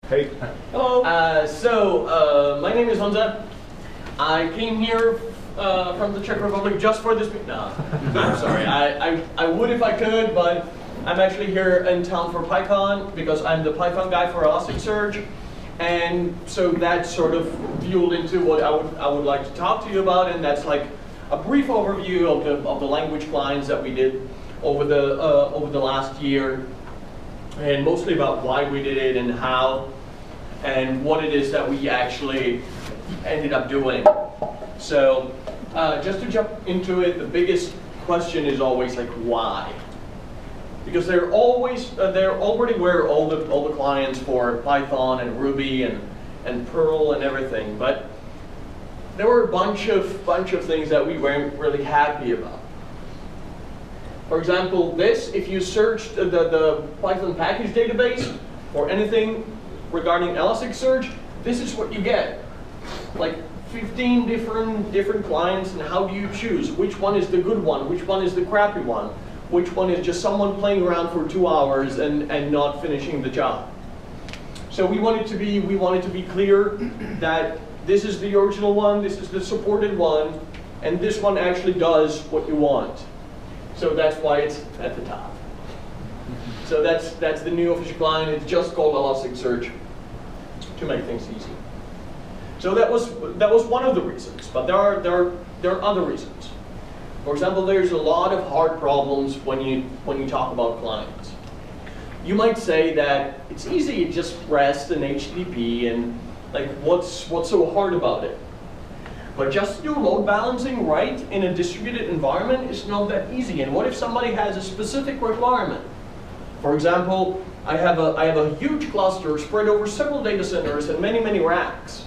Hey. Hello. My name is Honza. I came here from the Czech Republic just for this. No, I'm sorry. I would if I could, but I'm actually here in town for PyCon because I'm the Python guy for Elasticsearch, and so that sort of fueled into what I would like to talk to you about, and that's like a brief overview of the language clients that we did over the last year, and mostly about why we did it and how and what it is that we actually ended up doing. So just to jump into it, the biggest question is always like why? Because they're already aware all the clients for Python and Ruby and Perl and everything, but there were a bunch of things that we weren't really happy about. For example, if you searched the Python package database or anything regarding Elasticsearch, this is what you get. Like 15 different clients, and how do you choose? Which one is the good one? Which one is the crappy one? Which one is just someone playing around for 2 hours and not finishing the job? So we wanted to be clear that this is the original one, this is the supported one, and this one actually does what you want. So that's why it's at the top. So that's the new official client. It's just called Elasticsearch to make things easy. So that was one of the reasons, but there are other reasons. For example, there's a lot of hard problems when you talk about clients. You might say that it's easy, you just REST and HTTP, and like what's so hard about it? But just to do load balancing right in a distributed environment is not that easy. And what if somebody has a specific requirement? For example, I have a huge cluster spread over several data centers and many racks.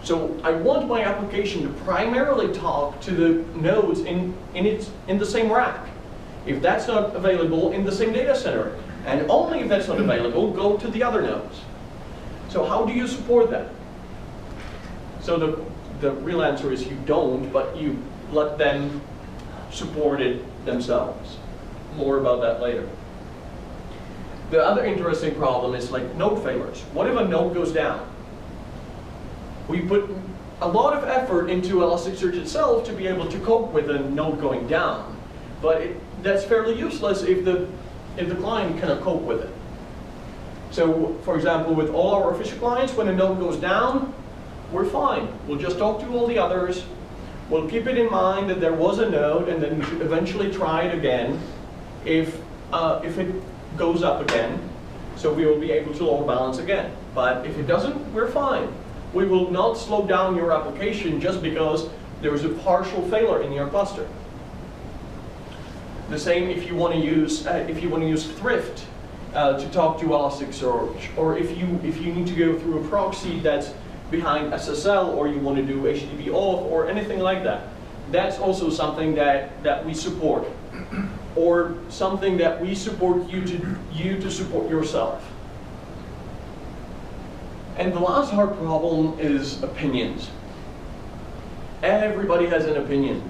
So I want my application to primarily talk to the nodes in the same rack. If that's not available, in the same data center. And only if that's not available, go to the other nodes. So how do you support that? So the real answer is you don't, but you let them support it themselves. More about that later. The other interesting problem is like node failures. What if a node goes down? We put a lot of effort into Elasticsearch itself to be able to cope with a node going down, but that's fairly useless if the client cannot cope with it. So, for example, with all our official clients, when a node goes down, we're fine. We'll just talk to all the others. We'll keep it in mind that there was a node, and then we should eventually try it again if it goes up again. So we will be able to load balance again. But if it doesn't, we're fine. We will not slow down your application just because there is a partial failure in your cluster. The same if you want to use Thrift to talk to Elasticsearch, or if you need to go through a proxy that's behind SSL, or you want to do HTTP auth or anything like that. That's also something that we support, or something that we support you to support yourself. And the last hard problem is opinions. Everybody has an opinion,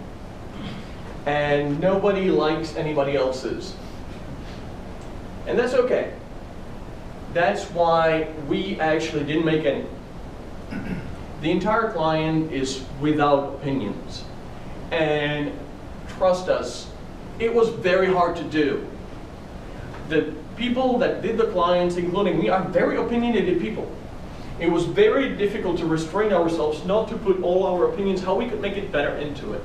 and nobody likes anybody else's. And that's okay. That's why we actually didn't make any. The entire client is without opinions. And trust us, it was very hard to do. The people that did the clients, including me, are very opinionated people. It was very difficult to restrain ourselves not to put all our opinions, how we could make it better, into it.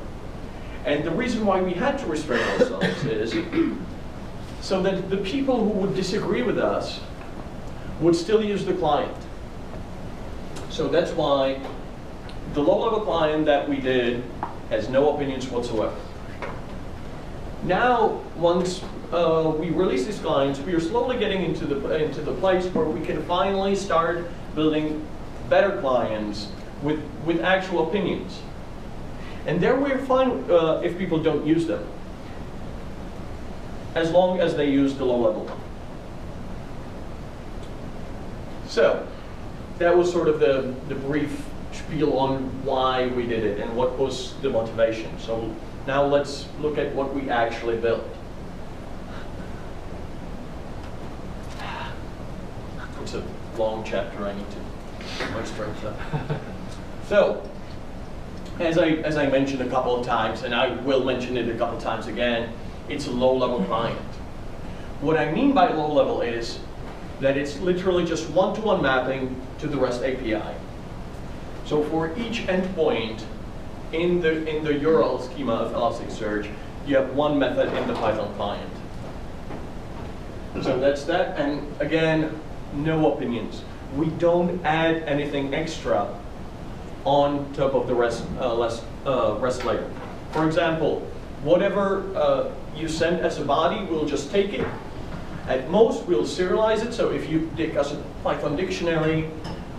And the reason why we had to restrain ourselves is so that the people who would disagree with us would still use the client. So that's why the low-level client that we did has no opinions whatsoever. Now, once we release these clients, we are slowly getting into the place where we can finally start building better clients with actual opinions. And there we're fine if people don't use them, as long as they use the low-level one. So that was sort of the brief spiel on why we did it and what was the motivation. So now let's look at what we actually built. It's a long chapter I need to my strength up. So, as I mentioned a couple of times, and I will mention it a couple of times again, it's a low-level client. What I mean by low-level is that it's literally just one-to-one mapping to the REST API. So for each endpoint in the URL schema of Elasticsearch, you have one method in the Python client. So that's that, and again, no opinions. We don't add anything extra on top of the REST layer. For example, whatever you send as a body, we'll just take it. At most, we'll serialize it. So if you dig us a Python dictionary,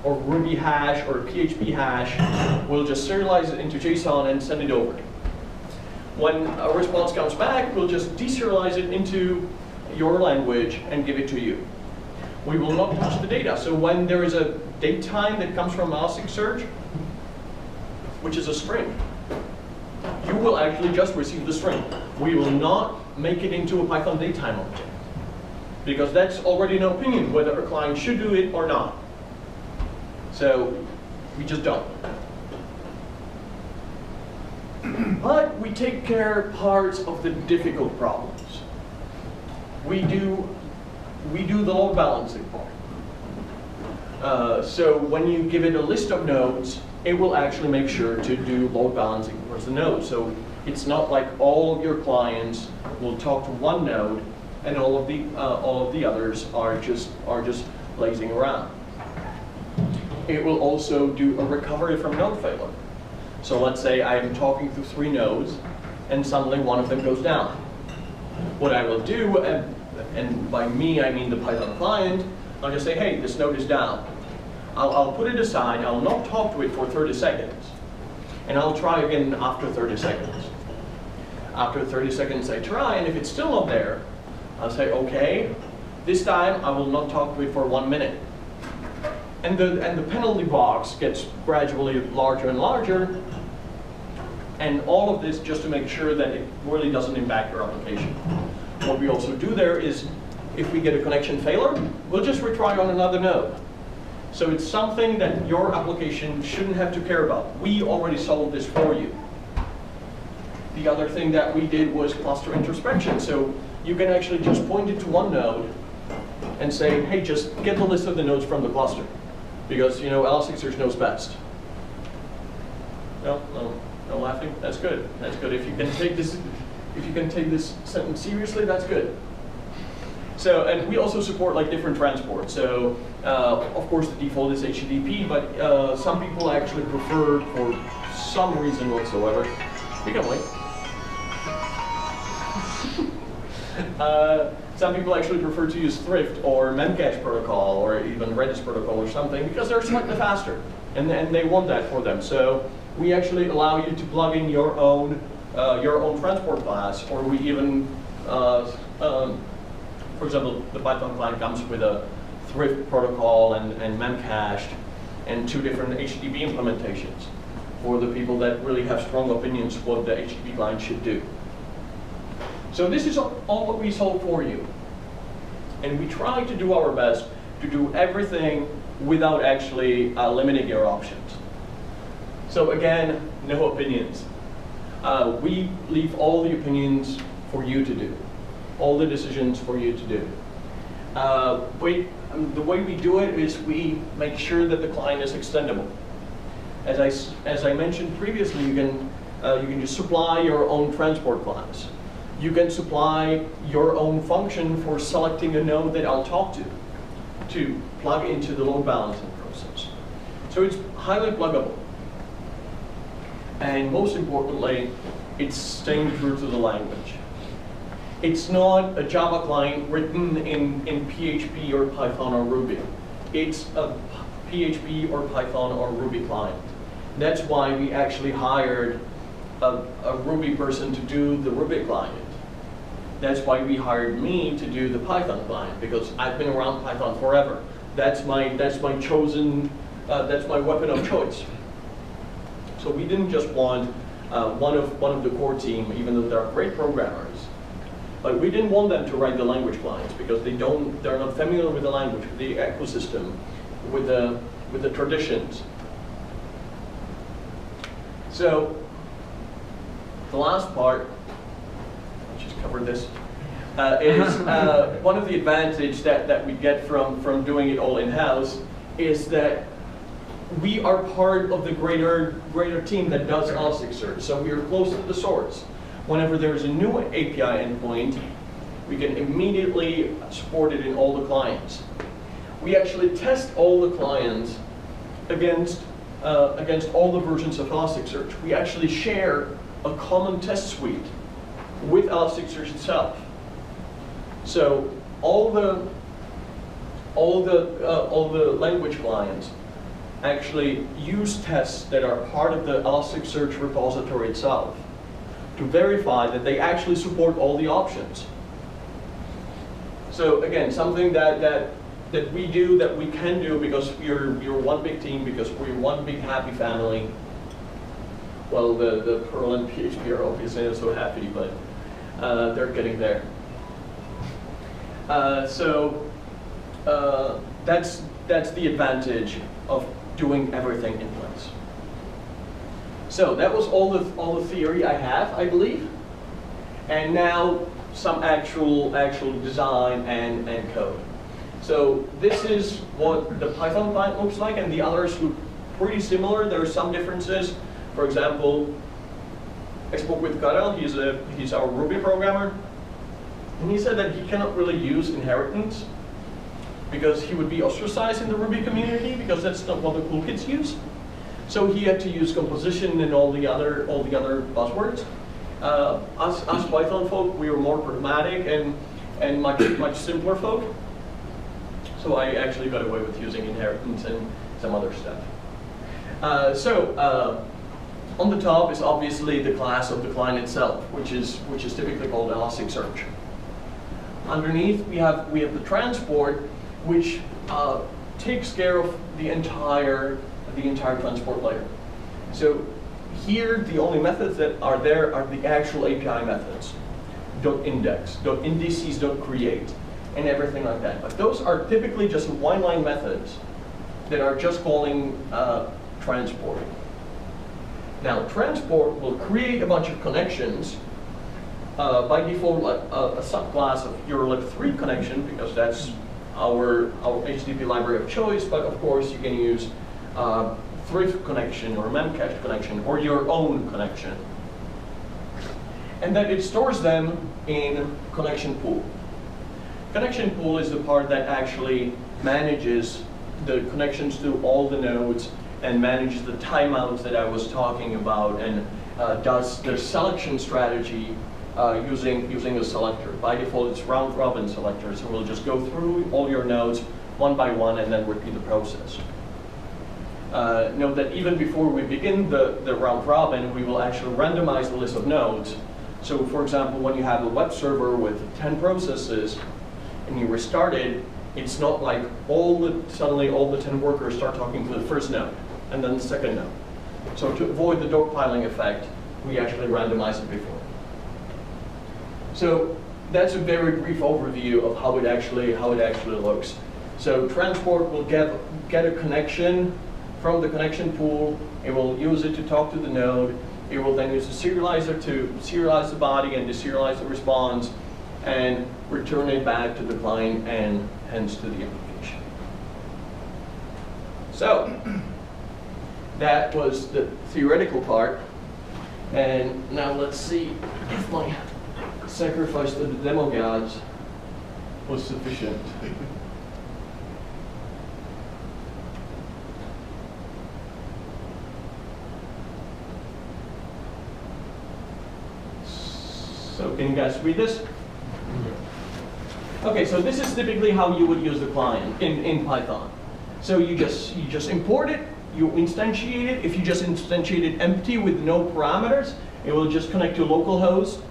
or Ruby hash, or PHP hash, we'll just serialize it into JSON and send it over. When a response comes back, we'll just deserialize it into your language and give it to you. We will not touch the data. So when there is a datetime that comes from Elasticsearch, which is a string, you will actually just receive the string. We will not make it into a Python datetime object, because that's already an opinion whether a client should do it or not. So we just don't. But we take care of parts of the difficult problems. We do the load balancing part. So when you give it a list of nodes, it will actually make sure to do load balancing towards the node. So it's not like all of your clients will talk to one node and all of the others are just lazing around. It will also do a recovery from node failure. So let's say I am talking to 3 nodes and suddenly one of them goes down. What I will do, and by me I mean the Python client, I'll just say, hey, this node is down. I'll put it aside, I'll not talk to it for 30 seconds. And I'll try again after 30 seconds. After 30 seconds I try, and if it's still not there, I'll say, okay, this time I will not talk to it for 1 minute. And the penalty box gets gradually larger and larger. And all of this just to make sure that it really doesn't impact your application. What we also do there is, if we get a connection failure, we'll just retry on another node. So it's something that your application shouldn't have to care about. We already solved this for you. The other thing that we did was cluster introspection. So you can actually just point it to one node and say, hey, just get the list of the nodes from the cluster. Because, you know, Elasticsearch knows best. No laughing. That's good. That's good. If you can take this sentence seriously, that's good. So, and we also support like different transport. So, of course, the default is HTTP, but some people actually prefer, for some reason whatsoever, we can wait. Some people actually prefer to use Thrift or Memcache protocol or even Redis protocol or something because they're slightly faster, and they want that for them. So we actually allow you to plug in your own transport class, or we even, for example, the Python client comes with a Thrift protocol and Memcached and 2 different HTTP implementations for the people that really have strong opinions what the HTTP client should do. So this is all what we solve for you. And we try to do our best to do everything without actually limiting your options. So again, no opinions. We leave all the opinions for you to do, all the decisions for you to do. The way we do it is we make sure that the client is extendable. As I mentioned previously, you can just supply your own transport class. You can supply your own function for selecting a node that I'll talk to plug into the load balancing process. So it's highly pluggable. And most importantly, it's staying true to the language. It's not a Java client written in PHP or Python or Ruby. It's a PHP or Python or Ruby client. That's why we actually hired a Ruby person to do the Ruby client. That's why we hired me to do the Python client, because I've been around Python forever. That's my chosen, that's my weapon of choice. So we didn't just want one of the core team, even though they're great programmers, but we didn't want them to write the language clients because they're not familiar with the language, with the ecosystem, with the traditions. So the last part, I just covered this, is one of the advantages that we get from doing it all in-house is that we are part of the greater team that does Elasticsearch. So we are close to the source. Whenever there's a new API endpoint, we can immediately support it in all the clients. We actually test all the clients against all the versions of Elasticsearch. We actually share a common test suite with Elasticsearch itself. So all the language clients actually use tests that are part of the Elasticsearch repository itself to verify that they actually support all the options. So again, something that we do, that we can do because you're one big team, because we're one big happy family. Well, the Perl and PHP are obviously not so happy, but they're getting there. That's the advantage of doing everything in place. So that was all the theory I have, I believe, and now some actual design and code. So this is what the Python client looks like, and the others look pretty similar. There are some differences. For example, I spoke with Král. He's our Ruby programmer, and he said that he cannot really use inheritance because he would be ostracized in the Ruby community because that's not what the cool kids use. So he had to use composition and all the other buzzwords. Us Python folk, we were more pragmatic and much simpler folk. So I actually got away with using inheritance and some other stuff. On the top is obviously the class of the client itself, which is typically called Elasticsearch. Underneath we have the transport, which takes care of the entire transport layer. So here the only methods that are there are the actual API methods. .index, .indices, .create, and everything like that. But those are typically just one-line methods that are just calling transport. Now transport will create a bunch of connections. By default, a subclass of URLib3 connection, because that's our HTTP library of choice, but of course you can use Thrift connection or Memcache connection or your own connection. And then it stores them in connection pool. Connection pool is the part that actually manages the connections to all the nodes and manages the timeouts that I was talking about, and does the selection strategy using a selector. By default, it's round robin selector, so we'll just go through all your nodes one by one and then repeat the process. Note that even before we begin the round robin, we will actually randomize the list of nodes. So for example, when you have a web server with 10 processes and you restart it, it's not like suddenly all the 10 workers start talking to the first node and then the second node. So to avoid the dogpiling effect, we actually randomize it before. So that's a very brief overview of how it actually looks. So transport will get a connection from the connection pool. It will use it to talk to the node. It will then use a serializer to serialize the body and deserialize the response and return it back to the client and hence to the application. So that was the theoretical part. And now let's see if my sacrifice to the demo gods was sufficient. So can you guys read this? Okay, so this is typically how you would use the client in Python. So you just import it, you instantiate it. If you just instantiate it empty with no parameters, it will just connect to localhost,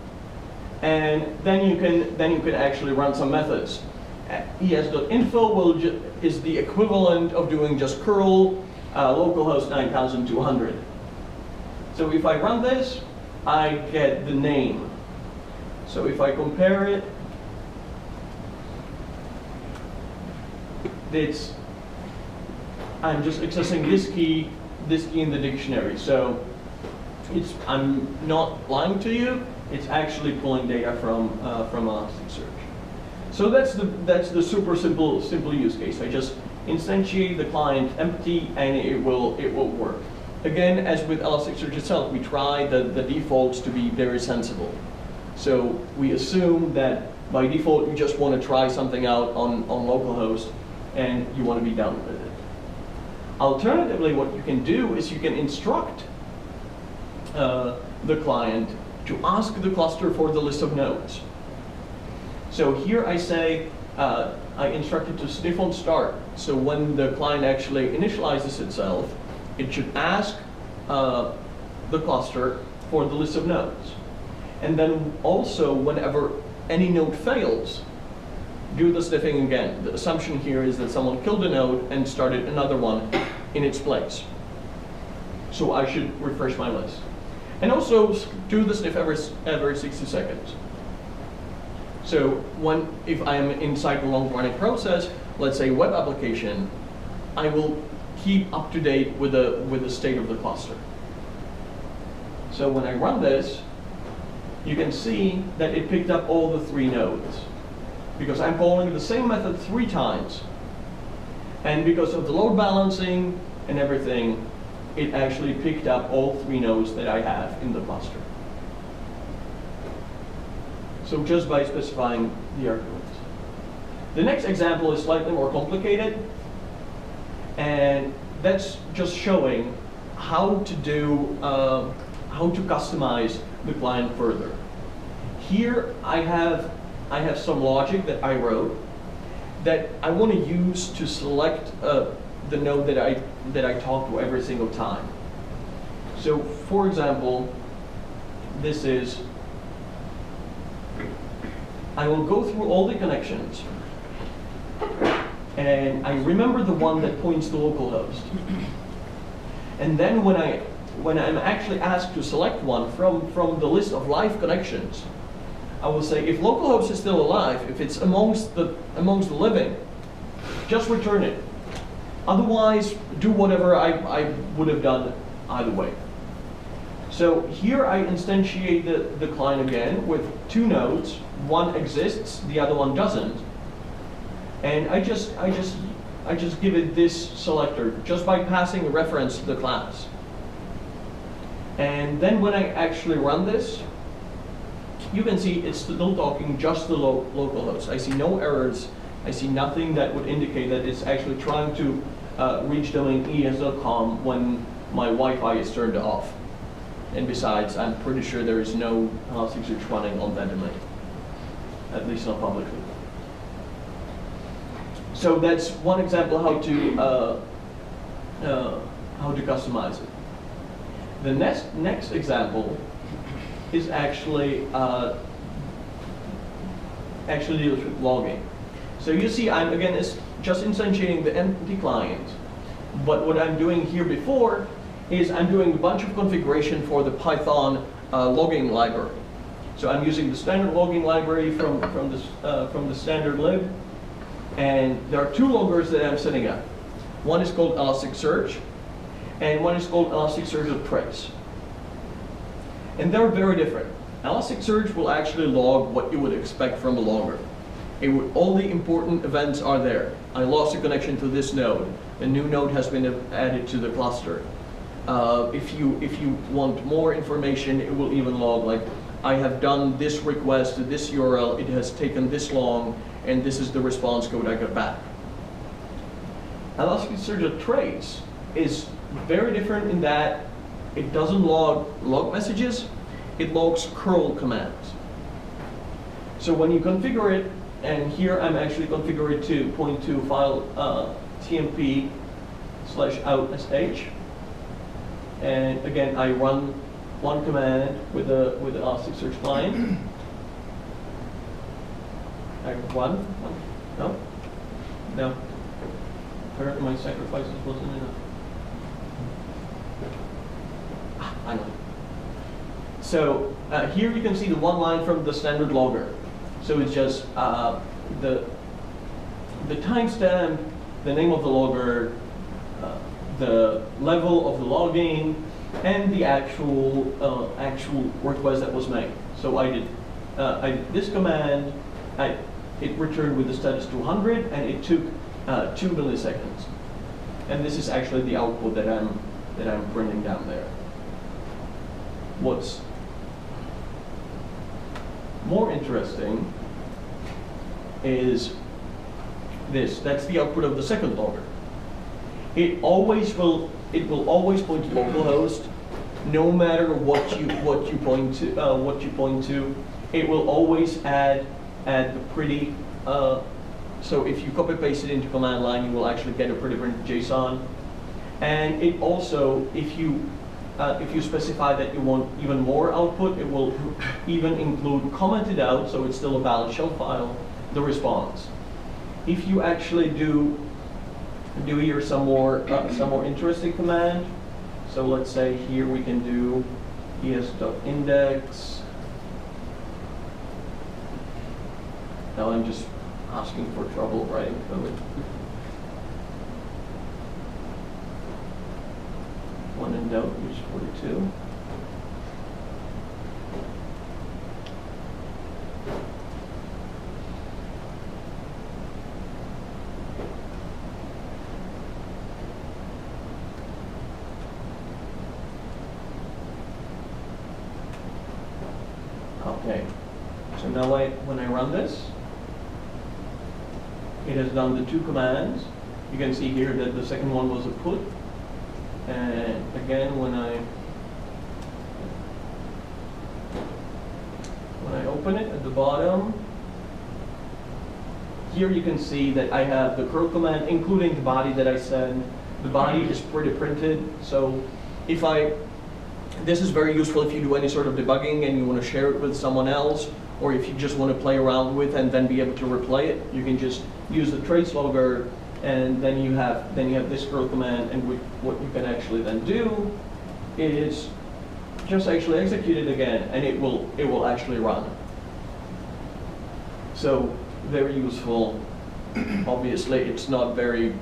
and then you can actually run some methods. es.info is the equivalent of doing just curl localhost 9200. So if I run this, I get the name. So if I compare it, I'm just accessing this key in the dictionary. So I'm not lying to you. It's actually pulling data from Elasticsearch. So that's the super simple use case. I just instantiate the client empty, and it will work. Again, as with Elasticsearch itself, we try the defaults to be very sensible. So we assume that by default you just want to try something out on localhost, and you want to be done with it. Alternatively, what you can do is you can instruct the client to ask the cluster for the list of nodes. So here I say, I instruct it to sniff on start. So when the client actually initializes itself, it should ask the cluster for the list of nodes. And then also, whenever any node fails, do the sniffing again. The assumption here is that someone killed a node and started another one in its place. So I should refresh my list. And also do the sniff every 60 seconds. So if I am inside a long-running process, let's say web application, I will keep up to date with the state of the cluster. So when I run this, you can see that it picked up all the 3 nodes, because I'm calling the same method 3 times. And because of the load balancing and everything, it actually picked up all 3 nodes that I have in the cluster. So just by specifying the arguments. The next example is slightly more complicated, and that's just showing how to customize the client further. Here I have some logic that I wrote that I want to use to select the node that I talk to every single time. So for example, this is, I will go through all the connections, and I remember the one that points to localhost. And then when I'm actually asked to select one from the list of live connections, I will say, if localhost is still alive, if it's amongst the living, just return it. Otherwise, do whatever I would have done either way. So here I instantiate the client again with 2 nodes. One exists, the other one doesn't. And I just give it this selector just by passing a reference to the class. And then when I actually run this, you can see it's still talking just the localhost. I see no errors. I see nothing that would indicate that it's actually trying to reach domain es.com when my Wi-Fi is turned off. And besides, I'm pretty sure there is no Elasticsearch running on that domain, at least not publicly. So that's one example how to customize it. The next example is actually deals with logging. So you see, I'm again just instantiating the empty client, but what I'm doing here before is I'm doing a bunch of configuration for the Python logging library. So I'm using the standard logging library from the standard lib, and there are 2 loggers that I'm setting up. One is called Elasticsearch, and one is called Elasticsearch.trace. And they're very different. Elasticsearch will actually log what you would expect from a logger. All the important events are there. I lost a connection to this node. A new node has been added to the cluster. If you want more information, it will even log, like, I have done this request to this URL, it has taken this long, and this is the response code I got back. Elasticsearch.trace is very different in that it doesn't log messages, it logs curl commands. So when you configure it, and here I'm actually configuring to point to file tmp/outsh, and again I run one command with the Elasticsearch client. I run. No. Apparently my sacrifices wasn't enough. I know. So here you can see the one line from the standard logger. So it's just the timestamp, the name of the logger, the level of the login, and the actual request that was made. So I did this command. It returned with the status 200, and it took 2 milliseconds. And this is actually the output that I'm printing down there. What's more interesting is this. That's the output of the second logger. It will always point to localhost, no matter what you point to. It will always add the pretty. So if you copy paste it into command line, you will actually get a pretty printed JSON. And it also, if you specify that you want even more output, it will even include commented out, so it's still a valid shell file, the response. If you actually do here some more interesting command. So let's say here we can do es.index. Now I'm just asking for trouble writing code. 1 in doubt, use 42. Okay, so now when I run this, it has done the 2 commands. You can see here that the second one was a put. And again, when I open it at the bottom, here you can see that I have the curl command, including the body that I send. The body is pretty printed. So this is very useful if you do any sort of debugging and you want to share it with someone else, or if you just want to play around with and then be able to replay it. You can just use the trace logger, and then you have this curl command, and what you can actually then do is just actually execute it again, and it will actually run. So very useful. Obviously, it's not very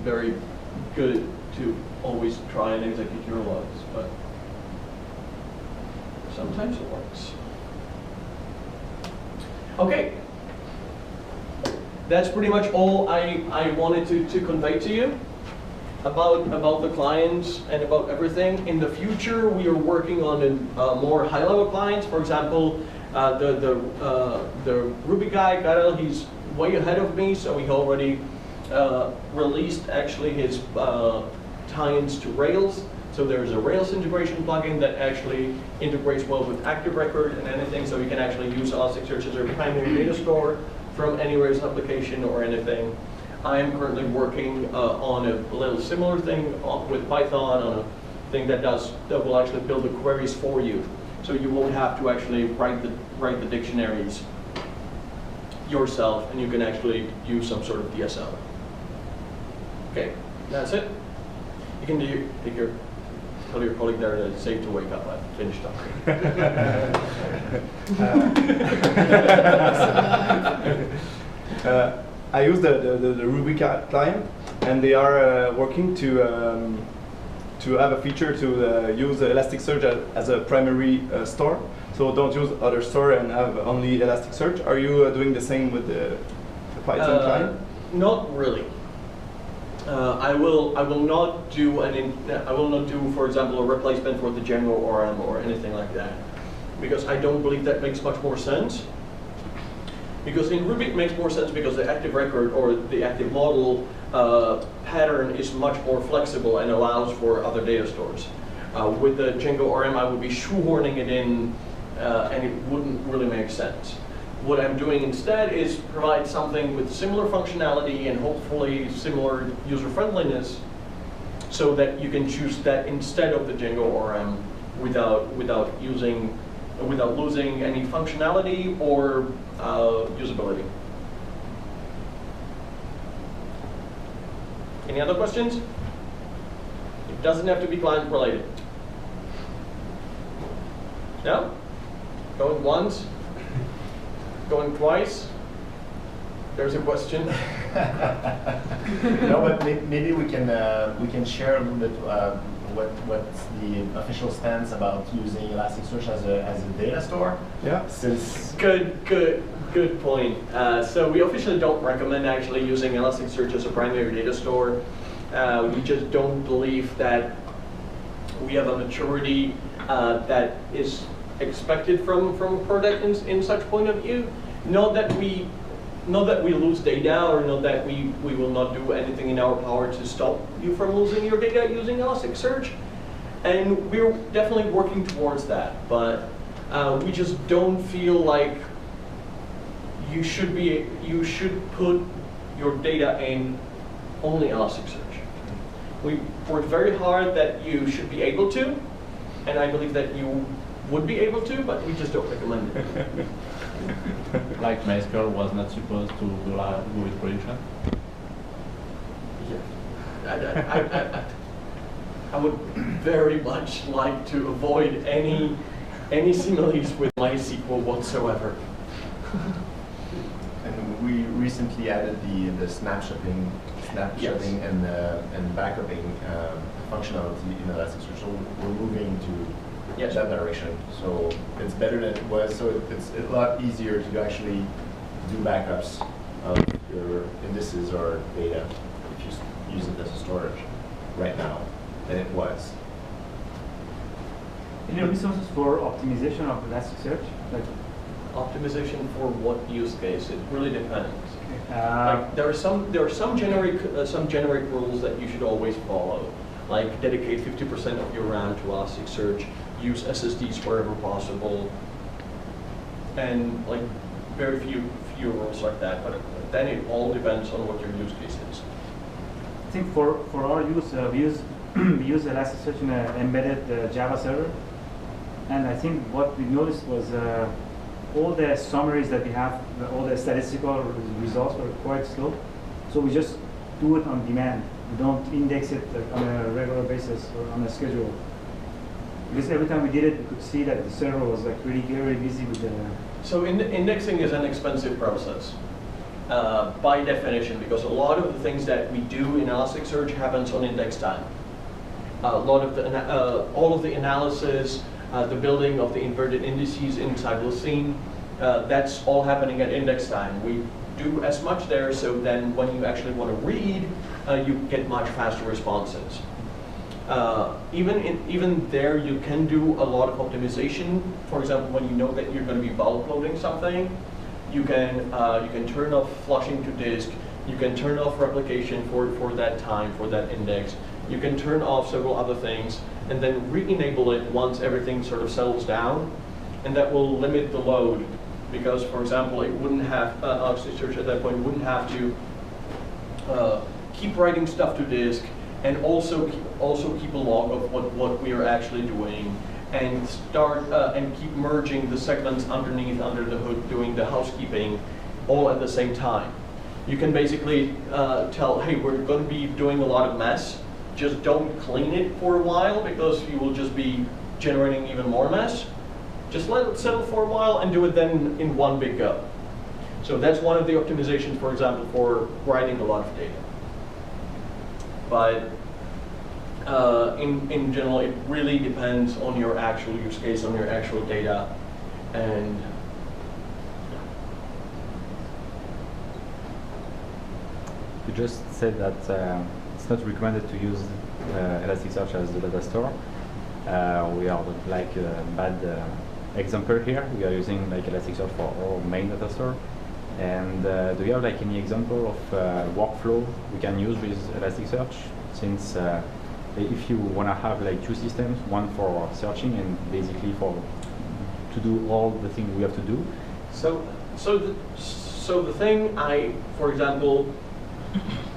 good to always try and execute your logs, but sometimes it works. Okay. That's pretty much all I wanted to convey to you about the clients and about everything. In the future, we are working on more high-level clients. For example, the Ruby guy, Perl, he's way ahead of me, so he already released actually his tie-ins to Rails. So there's a Rails integration plugin that actually integrates well with Active Record and anything, so you can actually use Elasticsearch as your primary data store from any Rails application or anything. I am currently working on a little similar thing with Python, on a thing that will actually build the queries for you, so you won't have to actually write the dictionaries yourself, and you can actually use some sort of DSL. Okay, that's it. You can tell your colleague there that it's safe to wake up. I finished talking. I use the Ruby client, and they are working to have a feature to use Elasticsearch as a primary store. So don't use other store and have only Elasticsearch. Are you doing the same with the Python client? Not really. I will not do, for example, a replacement for the Django ORM or anything like that, because I don't believe that makes much more sense. Because in Ruby it makes more sense because the active record or the active model pattern is much more flexible and allows for other data stores. With the Django ORM, I would be shoehorning it in, and it wouldn't really make sense. What I'm doing instead is provide something with similar functionality and hopefully similar user friendliness, so that you can choose that instead of the Django ORM without losing any functionality or usability. Any other questions? It doesn't have to be client related. No? Going once? Going twice? There's a question. No, but maybe we can share a little bit what's the official stance about using Elasticsearch as a data store. Yeah. Since Good point. So we officially don't recommend actually using Elasticsearch as a primary data store. We just don't believe that we have a maturity that is expected from a product in such point of view. Not that we lose data, or not that we will not do anything in our power to stop you from losing your data using Elasticsearch. And we're definitely working towards that, but we just don't feel like you should put your data in only Elasticsearch. We worked very hard that you should be able to, and I believe that you would be able to, but we just don't recommend it. Like MySQL was not supposed to go with production? Yeah. I would very much like to avoid any similes with MySQL whatsoever. And we recently added the snapshotting and backupping functionality in Elasticsearch. So we're moving to that direction. So it's better than it was. So it's a lot easier to actually do backups of your indices or data if you use it as a storage right now than it was. Any resources for optimization of Elasticsearch? Like Optimization for what use case? It really depends. Like there are some generic rules that you should always follow, like dedicate 50% of your RAM to Elasticsearch, use SSDs wherever possible, and like very few rules like that. But then it all depends on what your use case is. I think for our use, we use Elasticsearch in an embedded Java server, and I think what we noticed was all the summaries that we have, all the statistical results were quite slow. So we just do it on demand. We don't index it on a regular basis or on a schedule. Because every time we did it, we could see that the server was like really very busy with the. So indexing is an expensive process by definition, because a lot of the things that we do in Elasticsearch happens on index time. All of the analysis, the building of the inverted indices inside Lucene, that's all happening at index time. We do as much there, so then when you actually want to read, you get much faster responses. Even there, you can do a lot of optimization. For example, when you know that you're going to be bulk loading something, you can turn off flushing to disk. You can turn off replication for that time, for that index. You can turn off several other things, and then re-enable it once everything sort of settles down, and that will limit the load. Because, for example, it wouldn't have Elasticsearch at that point wouldn't have to keep writing stuff to disk, and also keep a log of what we are actually doing, and start and keep merging the segments underneath, under the hood, doing the housekeeping, all at the same time. You can basically tell, hey, we're going to be doing a lot of mess. Just don't clean it for a while, because you will just be generating even more mess. Just let it settle for a while and do it then in one big go. So that's one of the optimizations, for example, for writing a lot of data. But in general, it really depends on your actual use case, on your actual data, and you just said that it's not recommended to use Elasticsearch as the data store. We are like a bad example here. We are using like Elasticsearch for our main data store. And do you have like any example of workflow we can use with Elasticsearch? Since if you want to have like two systems, one for searching and basically to do all the things we have to do. So the thing for example,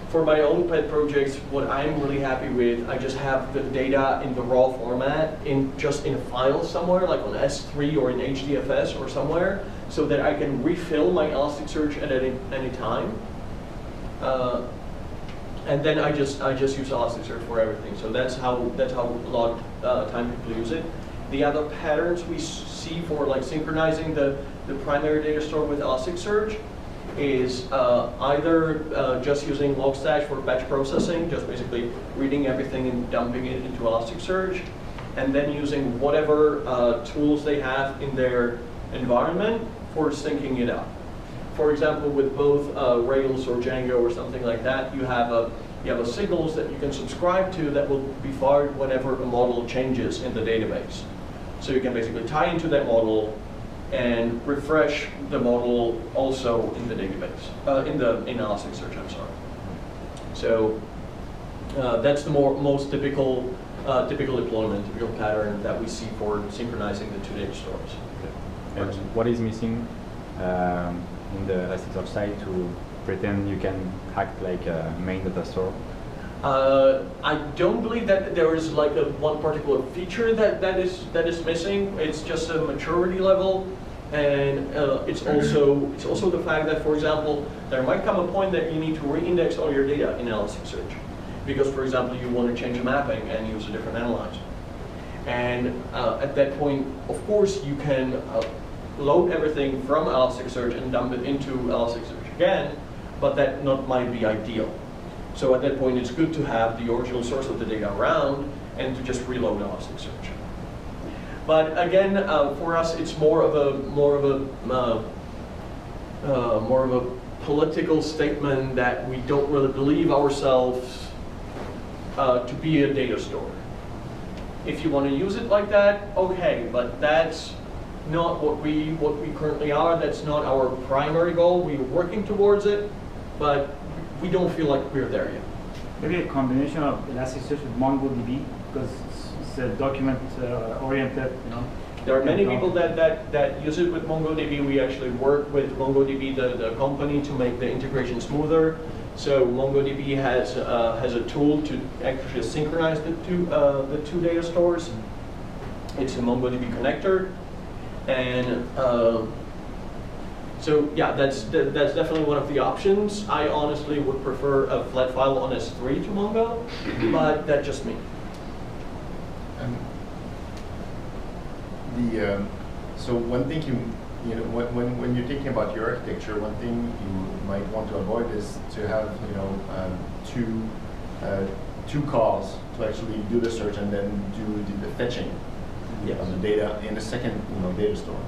for my own pet projects, what I'm really happy with, I just have the data in the raw format just in a file somewhere, like on S3 or in HDFS or somewhere, so that I can refill my Elasticsearch at any time. And then I just use Elasticsearch for everything. So that's how a lot of time people use it. The other patterns we see for like synchronizing the primary data store with Elasticsearch is either just using Logstash for batch processing, just basically reading everything and dumping it into Elasticsearch, and then using whatever tools they have in their environment for syncing it up. For example, with both Rails or Django or something like that, you have a signals that you can subscribe to that will be fired whenever a model changes in the database. So you can basically tie into that model and refresh the model also in the database, in Elasticsearch, I'm sorry. So that's the most typical deployment, typical pattern that we see for synchronizing the two data stores. Okay. And what is missing in the Elasticsearch side to pretend you can act like a main data store? I don't believe that there is like one particular feature that is missing. It's just a maturity level, and it's also the fact that, for example, there might come a point that you need to reindex all your data in Elasticsearch, because, for example, you want to change a mapping and use a different analyzer. And at that point, of course, you can load everything from Elasticsearch and dump it into Elasticsearch again, but that might be ideal. So at that point, it's good to have the original source of the data around and to just reload Elasticsearch. But again, for us, it's more of a political statement that we don't really believe ourselves to be a data store. If you want to use it like that, okay, but that's not what we currently are. That's not our primary goal. We're working towards it, but we don't feel like we're there yet. Maybe a combination of Elasticsearch with MongoDB, because it's a document-oriented, you know. There are many people that use it with MongoDB. We actually work with MongoDB, the company, to make the integration smoother. So MongoDB has a tool to actually synchronize the two data stores. It's a MongoDB connector, and so yeah, that's definitely one of the options. I honestly would prefer a flat file on S3 to Mongo, but that's just me. So one thing you know, when you're thinking about your architecture, one thing you might want to avoid is to have, you know, two calls to actually do the search and then do the fetching of the data in a second, you know, data store.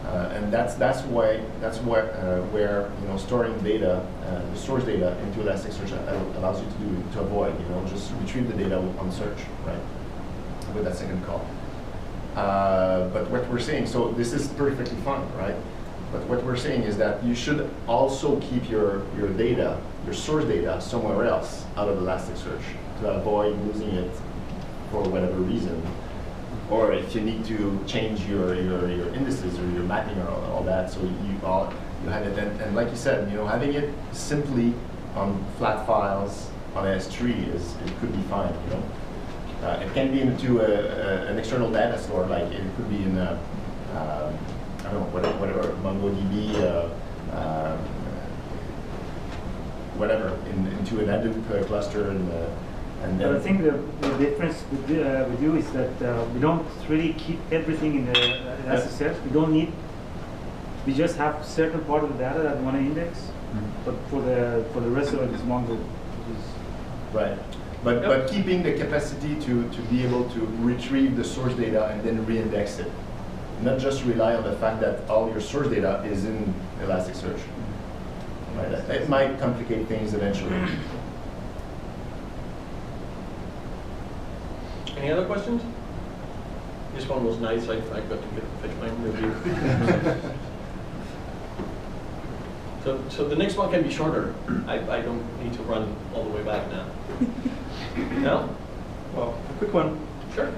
And that's where you know, storing data, the source data into Elasticsearch allows you to avoid, you know, just retrieve the data on search, right, with that second call. But what we're saying, so this is perfectly fine, right? But what we're saying is that you should also keep your data, your source data, somewhere else out of Elasticsearch to avoid losing it for whatever reason. Or if you need to change your indices or your mapping or all that, so you have it. And like you said, you know, having it simply on flat files on S3 it could be fine, you know. It can be into an external data store, like it could be in a, I don't know, whatever MongoDB, whatever, into an Hadoop cluster, and But I think the difference with you is that we don't really keep everything in the Elasticsearch. We don't need. We just have certain part of the data that we want to index, but for the rest of it is Mongo. Right. But keeping the capacity to be able to retrieve the source data and then reindex it. Not just rely on the fact that all your source data is in Elasticsearch. Right? It might complicate things eventually. Any other questions? This one was nice. I got to fetch my review. So the next one can be shorter. I don't need to run all the way back now. No? Well, a quick one. Sure.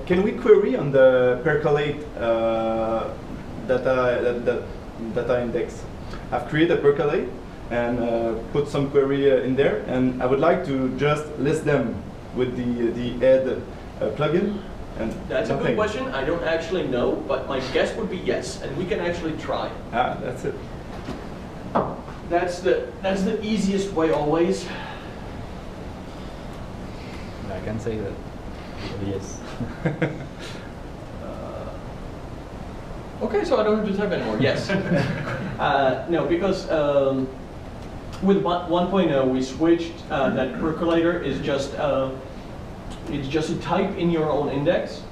Can we query on the percolate data index? I've created a percolate and put some query in there, and I would like to just list them with the add plugin. And that's nothing. A good question. I don't actually know, but my guess would be yes, and we can actually try. That's it. That's the easiest way always. I can say that yes. Okay, so I don't have to type anymore. Yes. No, because with 1.0 we switched that percolator is just it's just a type in your own index.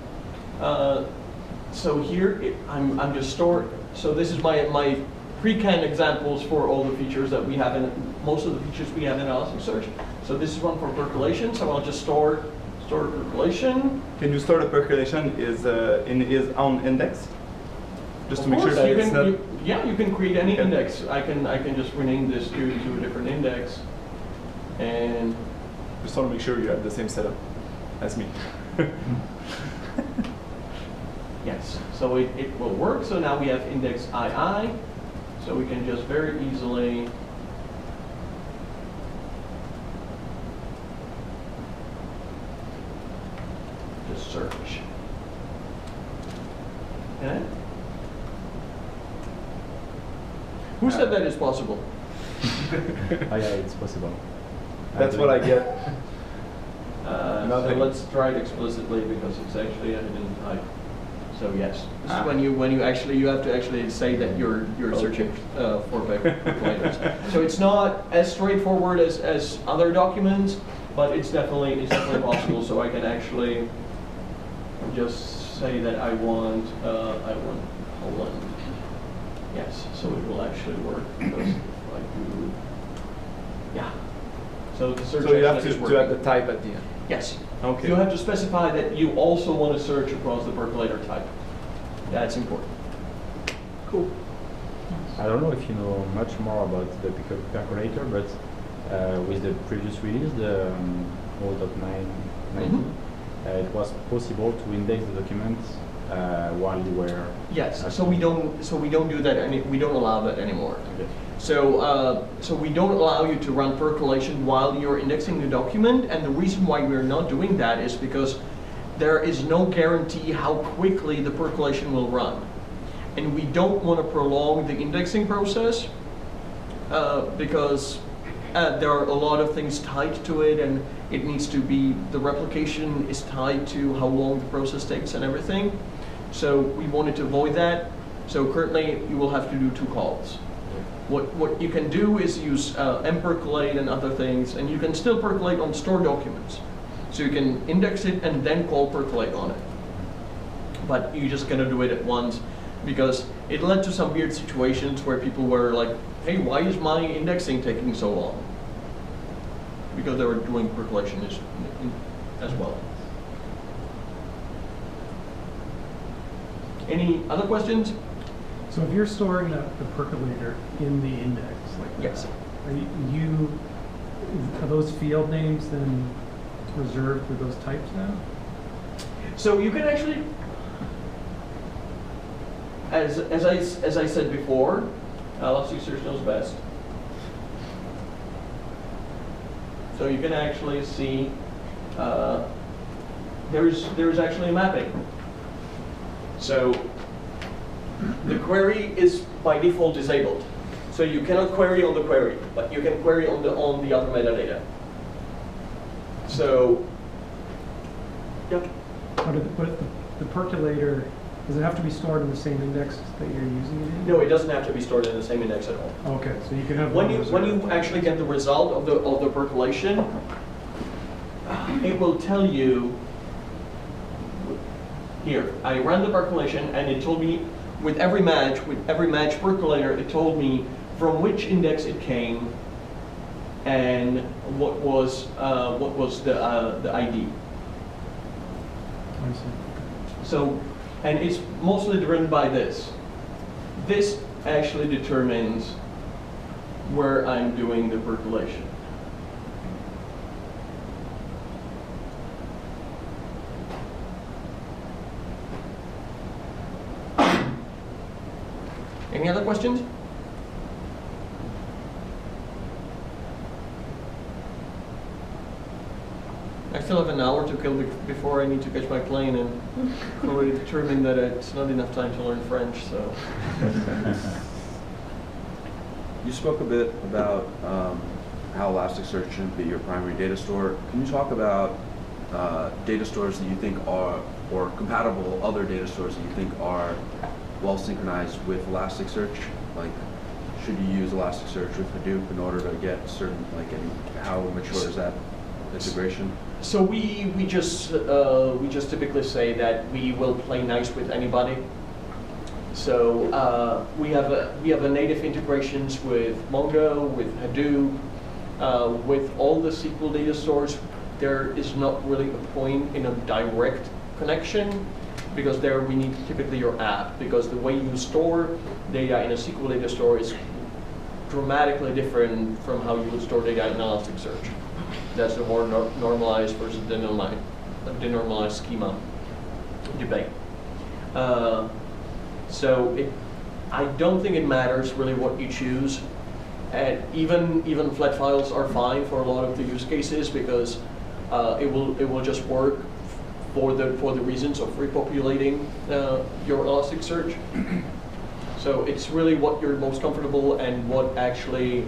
So here I'm just stored. So this is my pre-canned examples for all the features that we have in most of the features we have in Elasticsearch. So this is one for percolation. So I'll just store percolation. Can you store the percolation in his own index? Just to Of make sure course, that you it's can, not. yeah, you can create any Okay. index. I can just rename this to a different index, and Just want to make sure you have the same setup as me. yes, so it will work. So now we have index II, so we can just very easily just search. Okay. Who said that is possible? Oh yeah, it's possible. That's what I get. So Nothing. let's try it explicitly because it's actually a hidden type. So yes, this Ah. is when you actually have to actually say that you're searching for percolators. So it's not as straightforward as other documents, but it's definitely possible. So I can actually just say that I want Holland. Yes, so it will actually work because if I do, yeah. So the search So you have actually is to working. have the type at the end. Yes. Okay. You have to specify that you also want to search across the percolator type. That's important. Cool. I don't know if you know much more about the percolator, but with the previous release, the 0.9, it was possible to index the documents while you were. Yes. So we don't do that. We don't allow that anymore. Okay. So we don't allow you to run percolation while you're indexing the document, and the reason why we're not doing that is because there is no guarantee how quickly the percolation will run. And we don't want to prolong the indexing process because there are a lot of things tied to it, and it needs to be, the replication is tied to how long the process takes and everything. So we wanted to avoid that. So currently you will have to do 2 calls. What you can do is use mpercolate and other things, and you can still percolate on stored documents. So you can index it and then call percolate on it. But you're just gonna do it at once because it led to some weird situations where people were like, hey, why is my indexing taking so long? Because they were doing percolation as well. Any other questions? So if you're storing the percolator in the index, like Yes. that, are those field names then reserved for those types now? So you can actually, as I said before, Elasticsearch knows best. So you can actually see there's actually a mapping. So the query is by default disabled. So you cannot query on the query, but you can query on the other metadata. So, yep. But the percolator, does it have to be stored in the same index that you're using it in? No, it doesn't have to be stored in the same index at all. Okay, so you can have When one you reserved. actually get the result of the percolation, it will tell you. Here, I ran the percolation, and it told me with every match percolator, it told me from which index it came and what was the ID. I see. So, and it's mostly driven by this. This actually determines where I'm doing the percolation. Any other questions? I still have an hour to kill before I need to catch my plane, and I'm already determined that it's not enough time to learn French, so. You spoke a bit about how Elasticsearch shouldn't be your primary data store. Can you talk about data stores that you think are, or compatible other data stores that you think are well synchronized with Elasticsearch? Like, should you use Elasticsearch with Hadoop in order to get certain, like, how mature is that integration? So we just typically say that we will play nice with anybody. So we have a native integrations with Mongo, with Hadoop, with all the SQL data stores. There is not really a point in a direct connection, because there we need typically your app, because the way you store data in a SQL data store is dramatically different from how you would store data in Elasticsearch. That's the more normalized versus denormalized schema debate. I don't think it matters really what you choose. And even flat files are fine for a lot of the use cases, because it will just work for the reasons of repopulating your Elasticsearch. So it's really what you're most comfortable and what actually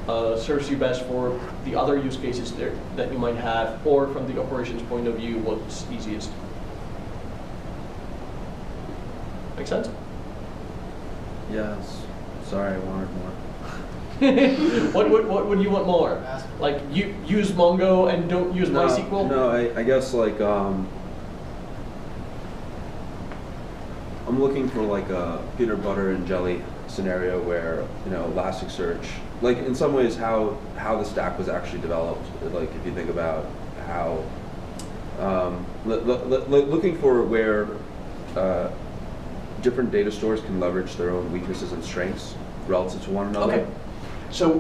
serves you best for the other use cases that you might have, or from the operations point of view, what's easiest. Make sense? Yes. Sorry, I wanted more. What would you want more? Like, you use Mongo and don't use MySQL? No, I guess like I'm looking for like a peanut butter and jelly scenario where, you know, Elasticsearch, like in some ways how the stack was actually developed. Like if you think about how looking for where different data stores can leverage their own weaknesses and strengths relative to one another. Okay. So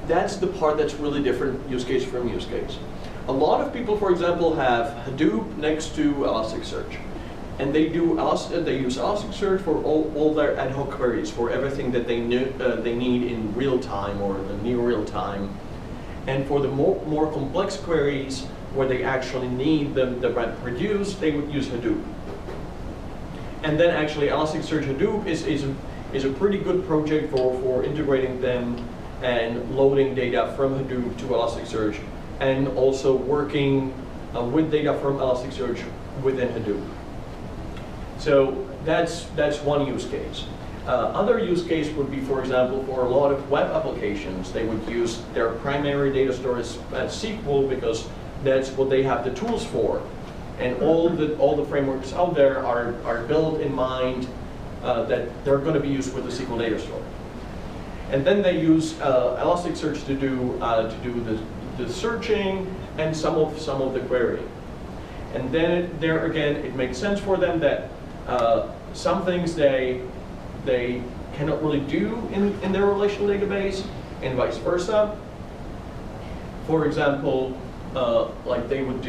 that's the part that's really different use case from use case. A lot of people, for example, have Hadoop next to Elasticsearch, and they use Elasticsearch for all their ad hoc queries, for everything that they need in real time or near real time, and for the more complex queries where they actually need the web produced, they would use Hadoop. And then actually Elasticsearch Hadoop is a pretty good project for integrating them and loading data from Hadoop to Elasticsearch, and also working with data from Elasticsearch within Hadoop. So that's one use case. Other use case would be, for example, for a lot of web applications, they would use their primary data store as SQL, because that's what they have the tools for. And all the frameworks out there are built in mind that they're going to be used with the SQL data store. And then they use Elasticsearch to do the searching and some of the querying. And then there again, it makes sense for them that some things they cannot really do in their relational database, and vice versa. For example, like they would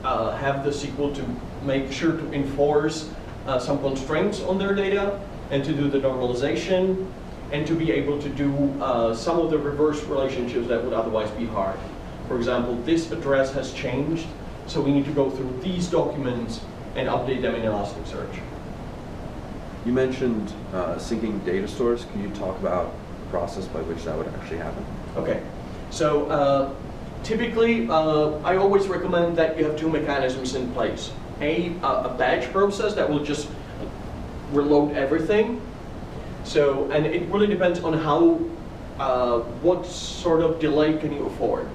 have the SQL to make sure to enforce some constraints on their data, and to do the normalization, and to be able to do some of the reverse relationships that would otherwise be hard. For example, this address has changed, so we need to go through these documents and update them in Elasticsearch. You mentioned syncing data stores. Can you talk about the process by which that would actually happen? Okay, so typically I always recommend that you have two mechanisms in place. A batch process that will just reload everything. So, and it really depends on how, what sort of delay can you afford.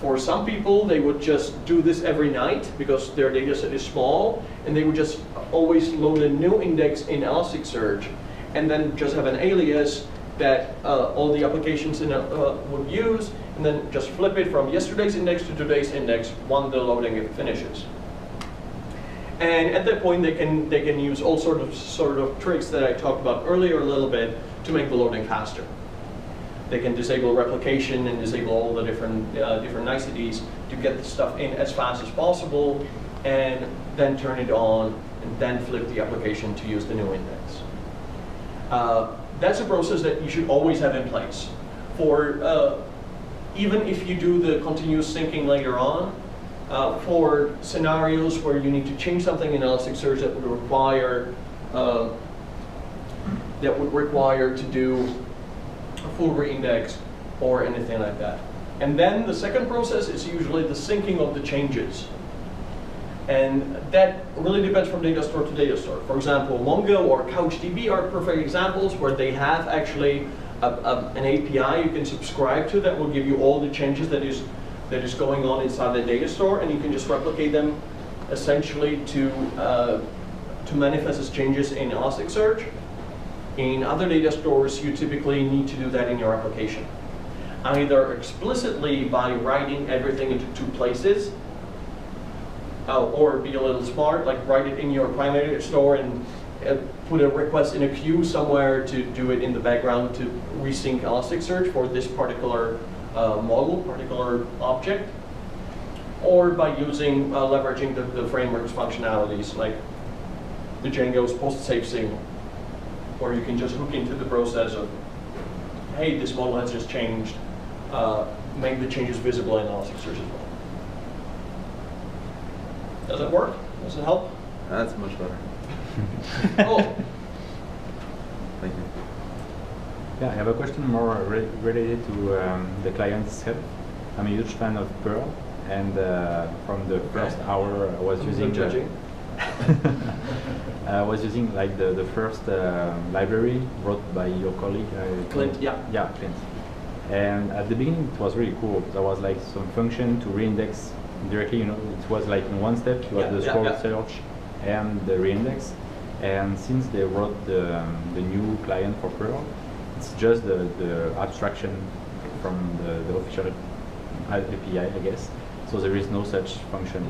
For some people, they would just do this every night because their data set is small, and they would just always load a new index in Elasticsearch, and then just have an alias that all the applications would use, and then just flip it from yesterday's index to today's index when the loading finishes. And at that point, they can use all sort of tricks that I talked about earlier a little bit to make the loading faster. They can disable replication and disable all the different niceties to get the stuff in as fast as possible, and then turn it on, and then flip the application to use the new index. That's a process that you should always have in place. For even if you do the continuous syncing later on, for scenarios where you need to change something in Elasticsearch that would require to do a full reindex or anything like that. And then the second process is usually the syncing of the changes. And that really depends from data store to data store. For example, Mongo or CouchDB are perfect examples where they have actually an API you can subscribe to that will give you all the changes that is going on inside the data store, and you can just replicate them essentially to manifest as changes in Elasticsearch. In other data stores, you typically need to do that in your application, either explicitly by writing everything into 2 places, or be a little smart, like write it in your primary data store and put a request in a queue somewhere to do it in the background to resync Elasticsearch for this particular model, particular object, or by using leveraging the framework's functionalities, like the Django's post-save signal, where you can just hook into the process of, hey, this model has just changed, make the changes visible in Elasticsearch as well. Does it work? Does it help? That's much better. Cool. Thank you. Yeah, I have a question more related to the client itself. I'm a huge fan of Perl, and from the first hour I was using I was using like the first library wrote by your colleague Clint. Yeah, Clint. And at the beginning it was really cool. There was like some function to reindex directly. It was like in one step. You had the scroll search and the reindex. And since they wrote the new client for Perl, it's just the abstraction from the official API, I guess. So there is no such function.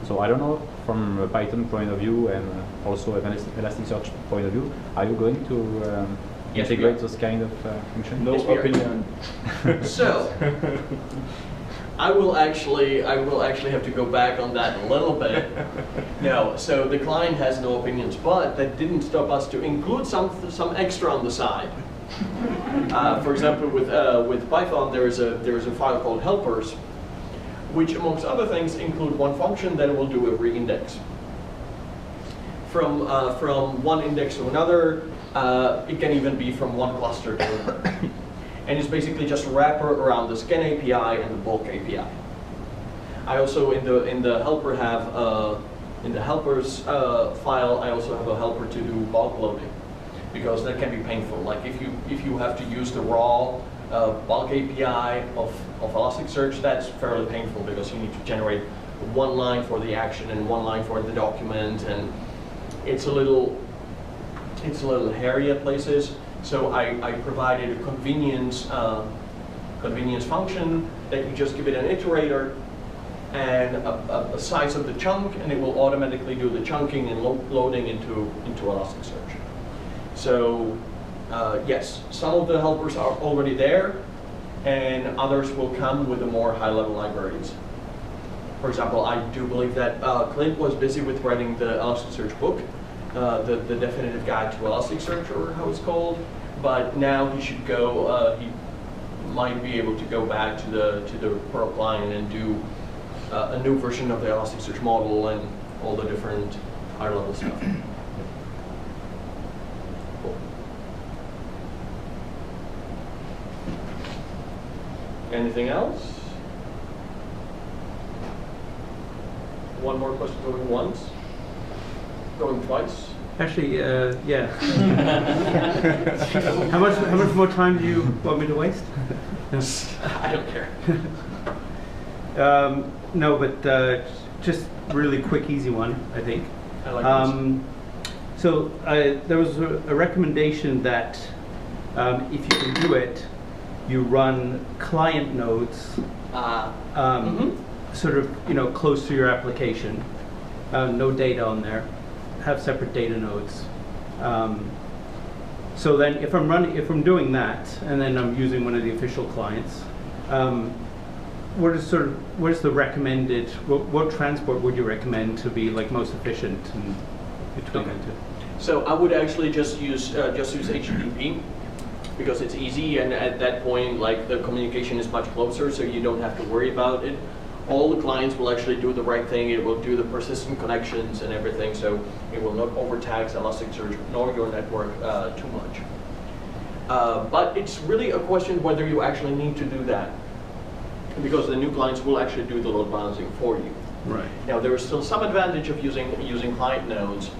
So I don't know, from a Python point of view and also an Elasticsearch point of view, are you going to integrate those kind of functions? No opinion. So, I will actually have to go back on that a little bit. No, so the client has no opinions, but that didn't stop us to include some extra on the side. For example, with Python, there is a file called helpers, which amongst other things include one function that will do a reindex. From one index to another, it can even be from one cluster to another. And it's basically just a wrapper around the scan API and the bulk API. I also in the helper have in the helpers file I also have a helper to do bulk loading, because that can be painful. Like if you have to use the raw bulk API of Elasticsearch, that's fairly painful because you need to generate one line for the action and one line for the document, and it's a little hairy at places. So I provided a convenience function that you just give it an iterator and a size of the chunk, and it will automatically do the chunking and loading into Elasticsearch. So yes, some of the helpers are already there, and others will come with the more high-level libraries. For example, I do believe that Clint was busy with writing the Elasticsearch book, the definitive guide to Elasticsearch, or how it's called. But now he should go. He might be able to go back to the Perl client and do a new version of the Elasticsearch model and all the different higher-level stuff. Cool. Anything else? One more question going once? Going twice? Actually, yeah. How much more time do you want me to waste? I don't care. No, but just really quick, easy one, I think. I like So there was a recommendation that if you can do it, you run client nodes sort of close to your application, no data on there. Have separate data nodes. So then if I'm doing that, and then I'm using one of the official clients, what is the recommended, what transport would you recommend to be like most efficient in between the two? So I would actually just use HTTP, because it's easy, and at that point, like, the communication is much closer, so you don't have to worry about it. All the clients will actually do the right thing. It will do the persistent connections and everything, so it will not overtax Elasticsearch nor your network too much. But it's really a question whether you actually need to do that, because the new clients will actually do the load balancing for you. Right. Now there is still some advantage of using client nodes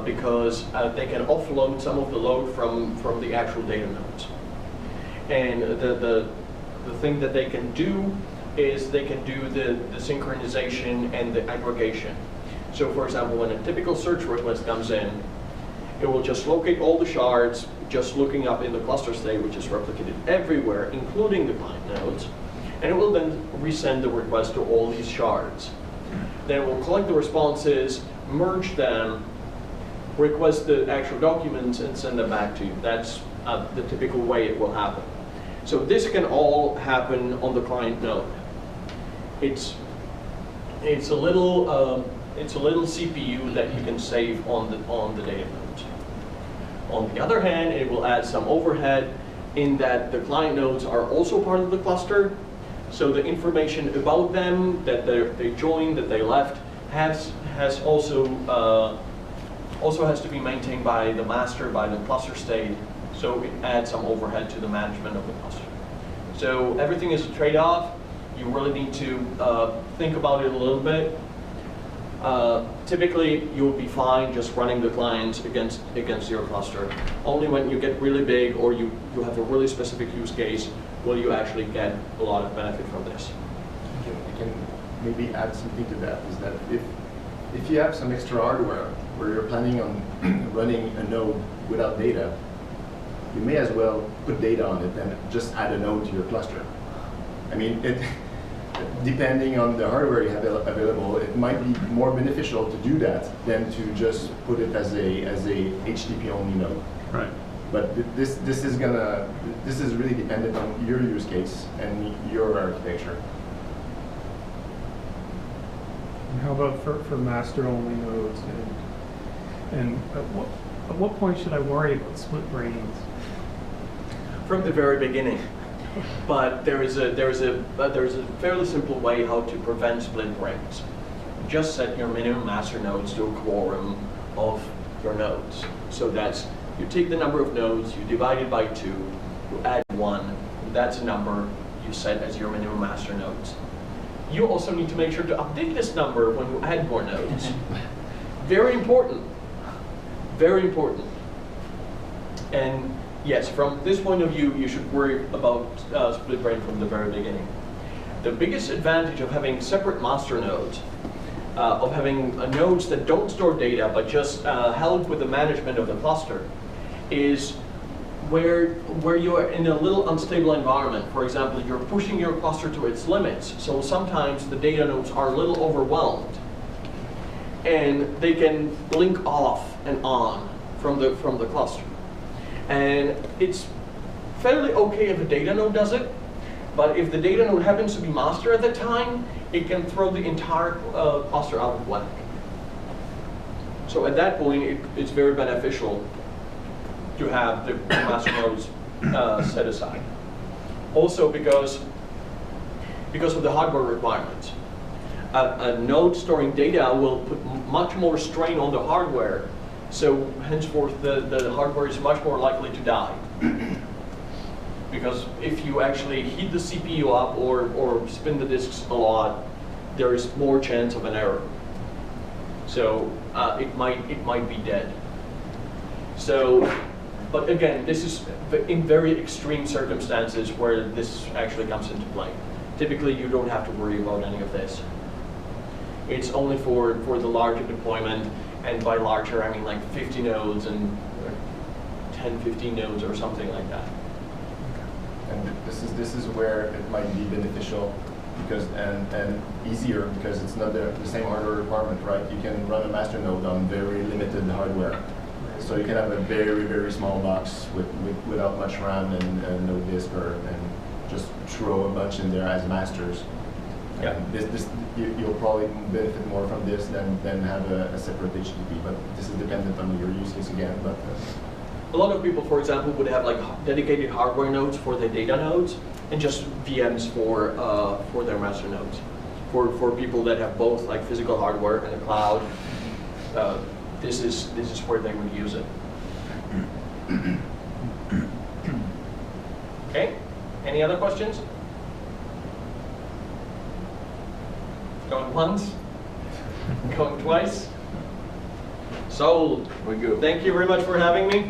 because they can offload some of the load from the actual data nodes. And the thing that they can do is they can do the synchronization and the aggregation. So for example, when a typical search request comes in, it will just locate all the shards, just looking up in the cluster state, which is replicated everywhere, including the client nodes, and it will then resend the request to all these shards. Then it will collect the responses, merge them, request the actual documents, and send them back to you. That's the typical way it will happen. So this can all happen on the client node. It's a little CPU that you can save on the data nodes. On the other hand, it will add some overhead in that the client nodes are also part of the cluster. So the information about them that they joined, that they left, has also has to be maintained by the master, by the cluster state. So it adds some overhead to the management of the cluster. So everything is a trade-off. You really need to think about it a little bit. Typically, you'll be fine just running the client against your cluster. Only when you get really big or you have a really specific use case will you actually get a lot of benefit from this. I can maybe add something to that, is that if you have some extra hardware where you're planning on running a node without data, you may as well put data on it and just add a node to your cluster. I mean, depending on the hardware you have available, it might be more beneficial to do that than to just put it as a HTTP only node. Right. But this is really dependent on your use case and your architecture. And how about for master only nodes? And at what point should I worry about split brains? From the very beginning. But there is a fairly simple way how to prevent split brains. Just set your minimum master nodes to a quorum of your nodes. So that's, you take the number of nodes, you divide it by 2, you add 1, that's a number you set as your minimum master nodes. You also need to make sure to update this number when you add more nodes. Very important. Very important. And yes, from this point of view, you should worry about split brain from the very beginning. The biggest advantage of having separate master nodes, of having nodes that don't store data but just help with the management of the cluster, is where you are in a little unstable environment. For example, you're pushing your cluster to its limits, so sometimes the data nodes are a little overwhelmed, and they can blink off and on from the cluster. And it's fairly okay if a data node does it, but if the data node happens to be master at the time, it can throw the entire cluster out of whack. So at that point, it's very beneficial to have the master nodes set aside. Also because of the hardware requirements. A node storing data will put much more strain on the hardware. So henceforth, the hardware is much more likely to die. Because if you actually heat the CPU up or spin the disks a lot, there is more chance of an error. So it might be dead. So, but again, this is in very extreme circumstances where this actually comes into play. Typically, you don't have to worry about any of this. It's only for the larger deployment. And by larger, I mean like 50 nodes and 10, 15 nodes or something like that. And this is where it might be beneficial because and easier because it's not the same hardware requirement, right? You can run a master node on very limited hardware. So you can have a very, very small box without much RAM and no disk and just throw a bunch in there as masters. Yeah. You'll probably benefit more from this than have a separate HTTP, but this is dependent on your use case again. But a lot of people, for example, would have like dedicated hardware nodes for their data nodes and just VMs for their master nodes. For people that have both like physical hardware and a cloud, this is where they would use it. Okay. Any other questions? Going once? Going twice? Sold. We go. Thank you very much for having me.